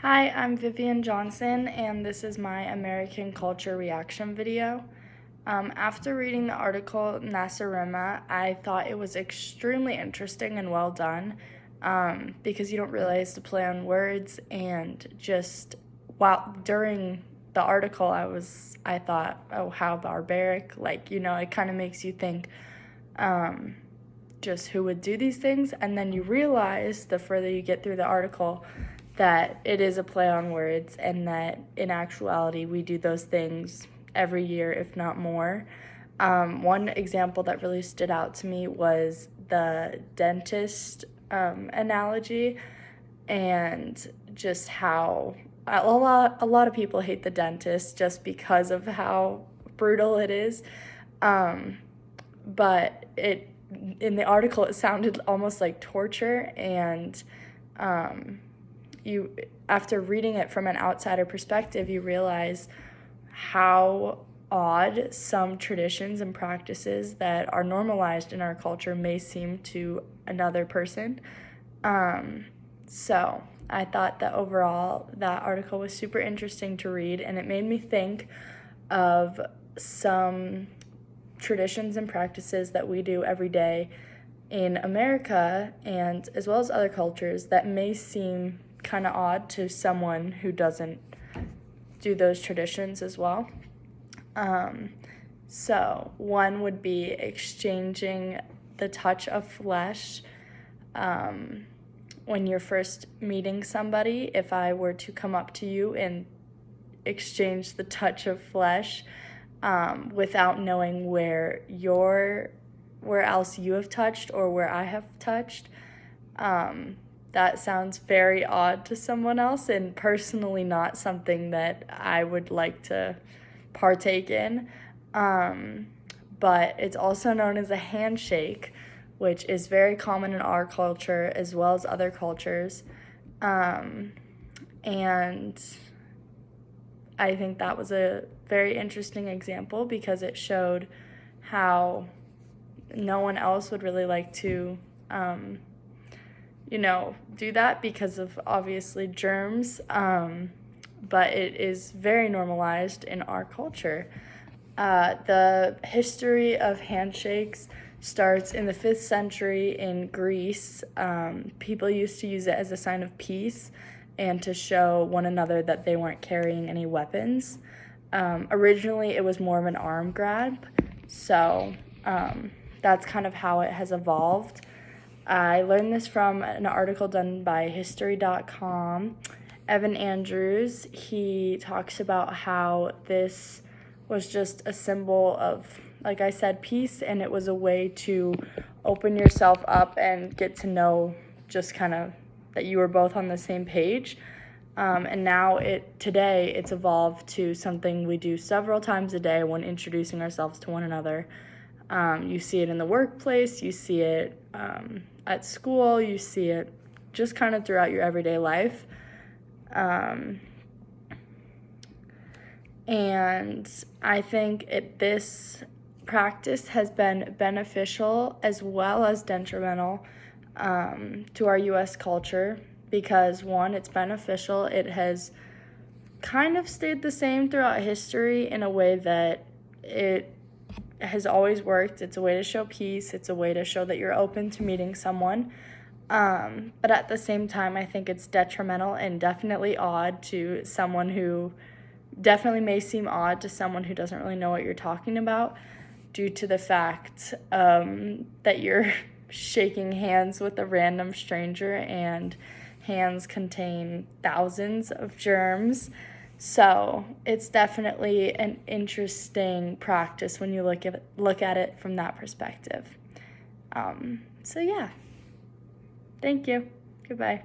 Hi, I'm Vivian Johnson, and this is my American culture reaction video. After reading the article Nasarima, I thought it was extremely interesting and well done because you don't realize the play on words, and just while during the article I thought, oh, how barbaric, it kind of makes you think just who would do these things, and then you realize the further you get through the article that it is a play on words and that in actuality we do those things every year, if not more. One example that really stood out to me was the dentist analogy, and just how a lot of people hate the dentist just because of how brutal it is. But in the article it sounded almost like torture, and you, after reading it from an outsider perspective, you realize how odd some traditions and practices that are normalized in our culture may seem to another person. So I thought that overall that article was super interesting to read, and it made me think of some traditions and practices that we do every day in America, and as well as other cultures, that may seem kind of odd to someone who doesn't do those traditions as well. So one would be exchanging the touch of flesh. When you're first meeting somebody, if I were to come up to you and exchange the touch of flesh without knowing where else you have touched or where I have touched, that sounds very odd to someone else, and personally not something that I would like to partake in. But it's also known as a handshake, which is very common in our culture as well as other cultures. And I think that was a very interesting example because it showed how no one else would really like to do that because of obviously germs, but it is very normalized in our culture. The history of handshakes starts in the 5th century in Greece. People used to use it as a sign of peace and to show one another that they weren't carrying any weapons. Originally, it was more of an arm grab, so that's kind of how it has evolved. I learned this from an article done by History.com. Evan Andrews, he talks about how this was just a symbol of, like I said, peace, and it was a way to open yourself up and get to know just kind of that you were both on the same page. And now today it's evolved to something we do several times a day when introducing ourselves to one another. You see it in the workplace, you see it at school, you see it just kind of throughout your everyday life. And I think this practice has been beneficial as well as detrimental to our U.S. culture because, one, it's beneficial. It has kind of stayed the same throughout history in a way that it has always worked. It's a way to show peace. It's a way to show that you're open to meeting someone. But at the same time, I think it's detrimental and definitely odd to someone who definitely may seem odd to someone who doesn't really know what you're talking about, due to the fact that you're shaking hands with a random stranger, and hands contain thousands of germs. So it's definitely an interesting practice when you look at it from that perspective. So yeah, thank you. Goodbye.